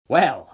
Well,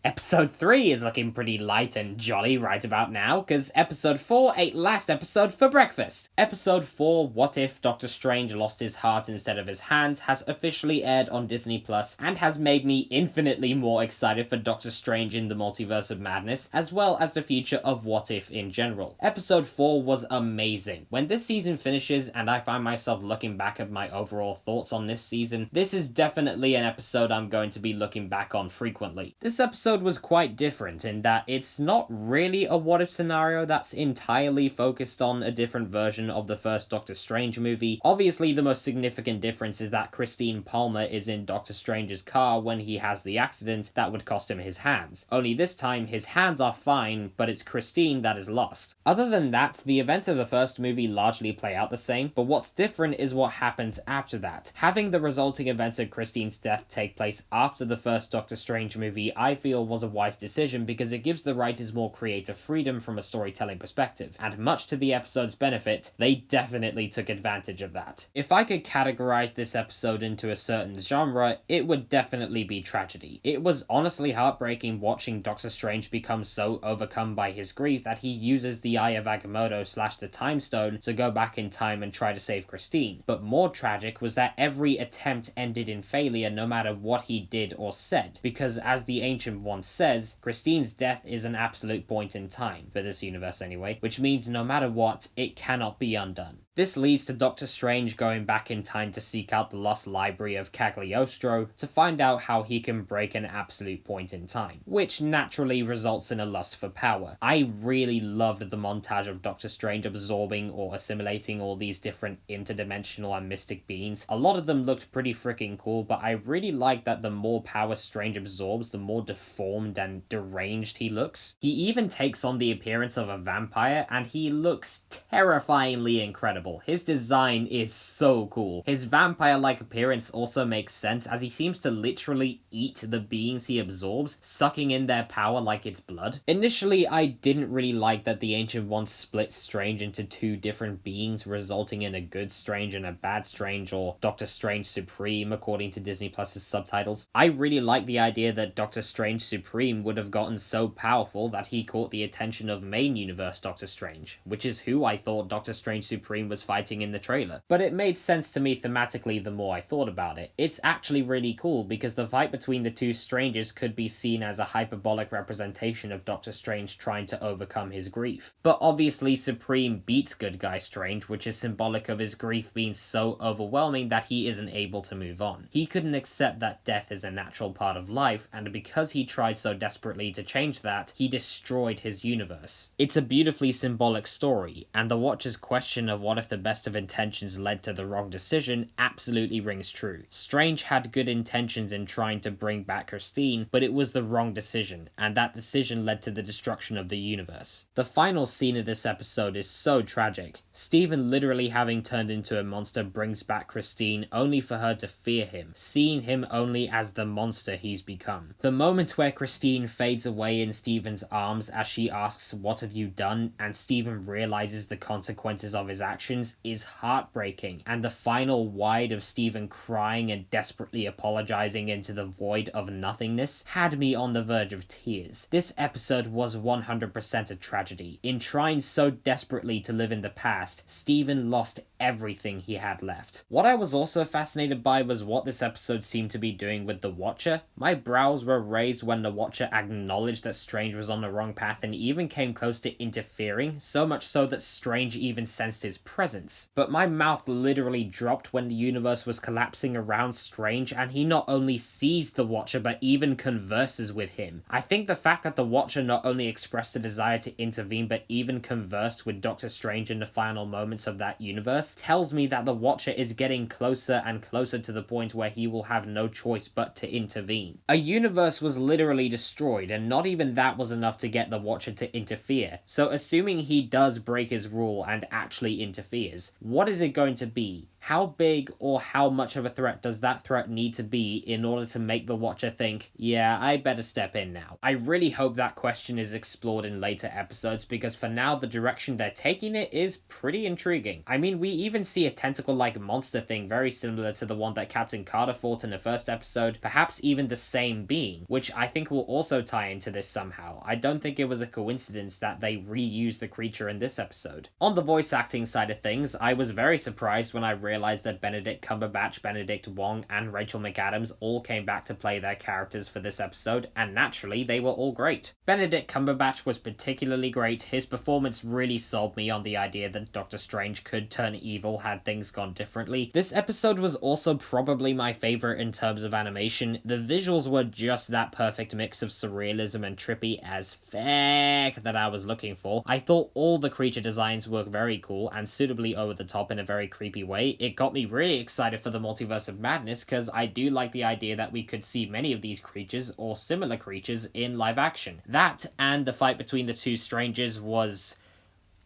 Episode 3 is looking pretty light and jolly right about now, because Episode 4 ate last episode for breakfast. Episode 4, What If Doctor Strange Lost His Heart Instead of His Hands, has officially aired on Disney Plus and has made me infinitely more excited for Doctor Strange in the Multiverse of Madness, as well as the future of What If in general. Episode 4 was amazing. When this season finishes and I find myself looking back at my overall thoughts on this season, this is definitely an episode I'm going to be looking back on frequently. This episode was quite different in that it's not really a what if scenario that's entirely focused on a different version of the first Doctor Strange movie. Obviously, the most significant difference is that Christine Palmer is in Doctor Strange's car when he has the accident that would cost him his hands. Only this time, his hands are fine, but it's Christine that is lost. Other than that, the events of the first movie largely play out the same, but what's different is what happens after that. Having the resulting events of Christine's death take place after the first Doctor Strange movie, I feel was a wise decision because it gives the writers more creative freedom from a storytelling perspective, and much to the episode's benefit, they definitely took advantage of that. If I could categorize this episode into a certain genre, it would definitely be tragedy. It was honestly heartbreaking watching Doctor Strange become so overcome by his grief that he uses the Eye of Agamotto / the Time Stone to go back in time and try to save Christine. But more tragic was that every attempt ended in failure no matter what he did or said, because as the Ancient One says, Christine's death is an absolute point in time, for this universe anyway, which means no matter what, it cannot be undone. This leads to Doctor Strange going back in time to seek out the lost library of Cagliostro to find out how he can break an absolute point in time, which naturally results in a lust for power. I really loved the montage of Doctor Strange absorbing or assimilating all these different interdimensional and mystic beings. A lot of them looked pretty freaking cool, but I really like that the more power Strange absorbs, the more deformed and deranged he looks. He even takes on the appearance of a vampire, and he looks terrifyingly incredible. His design is so cool. His vampire-like appearance also makes sense as he seems to literally eat the beings he absorbs, sucking in their power like it's blood. Initially, I didn't really like that the Ancient One split Strange into two different beings, resulting in a good Strange and a bad Strange, or Doctor Strange Supreme according to Disney Plus's subtitles. I really like the idea that Doctor Strange Supreme would have gotten so powerful that he caught the attention of main universe Doctor Strange, which is who I thought Doctor Strange Supreme was fighting in the trailer. But it made sense to me thematically the more I thought about it. It's actually really cool because the fight between the two Stranges could be seen as a hyperbolic representation of Doctor Strange trying to overcome his grief. But obviously Supreme beats Good Guy Strange, which is symbolic of his grief being so overwhelming that he isn't able to move on. He couldn't accept that death is a natural part of life, and because he tries so desperately to change that, he destroyed his universe. It's a beautifully symbolic story, and the Watcher's question of what if the best of intentions led to the wrong decision absolutely rings true. Strange had good intentions in trying to bring back Christine, but it was the wrong decision, and that decision led to the destruction of the universe. The final scene of this episode is so tragic. Stephen literally having turned into a monster brings back Christine only for her to fear him, seeing him only as the monster he's become. The moment where Christine fades away in Stephen's arms as she asks, "What have you done?" and Stephen realizes the consequences of his actions is heartbreaking, and the final wide of Stephen crying and desperately apologizing into the void of nothingness had me on the verge of tears. This episode was 100% a tragedy. In trying so desperately to live in the past, Stephen lost everything he had left. What I was also fascinated by was what this episode seemed to be doing with the Watcher. My brows were raised when the Watcher acknowledged that Strange was on the wrong path and even came close to interfering, so much so that Strange even sensed his presence. But my mouth literally dropped when the universe was collapsing around Strange and he not only sees the Watcher but even converses with him. I think the fact that the Watcher not only expressed a desire to intervene but even conversed with Doctor Strange in the final moments of that universe tells me that the Watcher is getting closer and closer to the point where he will have no choice but to intervene. A universe was literally destroyed, and not even that was enough to get the Watcher to interfere. So assuming he does break his rule and actually interferes, what is it going to be? how big or how much of a threat does that threat need to be in order to make the watcher think, yeah, I better step in now? I really hope that question is explored in later episodes, because for now the direction they're taking it is pretty intriguing. I mean, we even see a tentacle-like monster thing very similar to the one that Captain Carter fought in the first episode, perhaps even the same being, which I think will also tie into this somehow. I don't think it was a coincidence that they reused the creature in this episode. On the voice acting side of things, I was very surprised when I realized that Benedict Cumberbatch, Benedict Wong, and Rachel McAdams all came back to play their characters for this episode, and naturally, they were all great. Benedict Cumberbatch was particularly great. His performance really sold me on the idea that Doctor Strange could turn evil had things gone differently. This episode was also probably my favorite in terms of animation. The visuals were just that perfect mix of surrealism and trippy as feck that I was looking for. I thought all the creature designs were very cool and suitably over the top in a very creepy way. It got me really excited for the Multiverse of Madness, because I do like the idea that we could see many of these creatures or similar creatures in live action. That and the fight between the two strangers was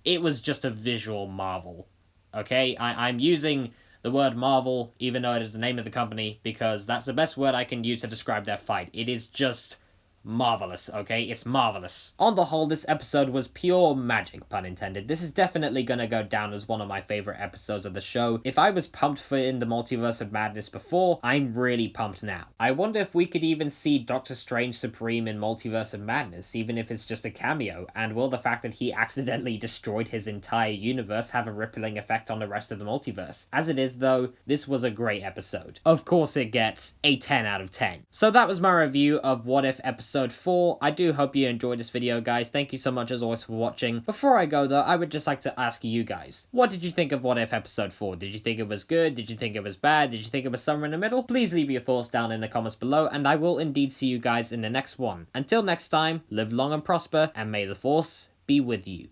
just a visual marvel. Okay, I'm using the word marvel, even though it is the name of the company, because that's the best word I can use to describe their fight. It is just marvelous, okay? It's marvelous. On the whole, this episode was pure magic, pun intended. This is definitely gonna go down as one of my favorite episodes of the show. If I was pumped for In the Multiverse of Madness before, I'm really pumped now. I wonder if we could even see Doctor Strange Supreme in Multiverse of Madness, even if it's just a cameo, and will the fact that he accidentally destroyed his entire universe have a rippling effect on the rest of the multiverse? As it is, though, this was a great episode. Of course it gets a 10 out of 10. So that was my review of What If episode 4. I do hope you enjoyed this video, guys. Thank you so much as always for watching. Before I go though, I would just like to ask you guys, what did you think of What If episode 4? Did you think it was good? Did you think it was bad? Did you think it was somewhere in the middle? Please leave your thoughts down in the comments below, and I will indeed see you guys in the next one. Until next time, live long and prosper, and may the Force be with you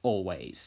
always.